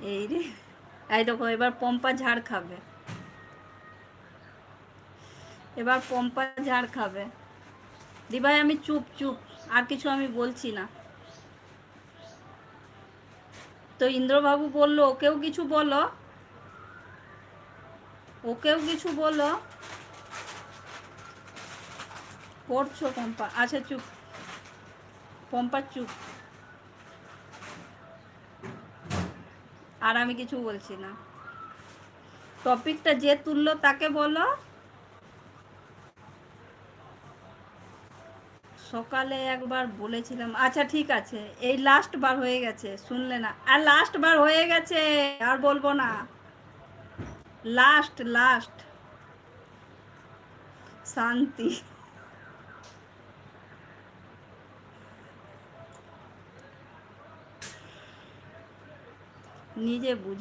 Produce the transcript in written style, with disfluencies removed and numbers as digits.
এই রে, এই দেখো এবার পম্পা ঝাড় খাবে, এবার পম্পা ঝাড় খাবে। দিভাই আমি চুপ চুপ, আর কিছু আমি বলছি না। তো ইন্দ্রবাবু বললো ওকেও কিছু বলো, ওকেও কিছু বলো। করছো পম্পা, আচ্ছা চুপ, পম্পা চুপ, আর আমি কিছু বলছি না। টপিকটা যে তুললো তাকে বলো। সকালে একবার বলেছিলাম, আচ্ছা ঠিক আছে, এই লাস্ট বার হয়ে গেছে, শুনলে না, আর লাস্ট বার হয়ে গেছে, আর বলবো না। Last last. শান্তি। নিজে বুঝ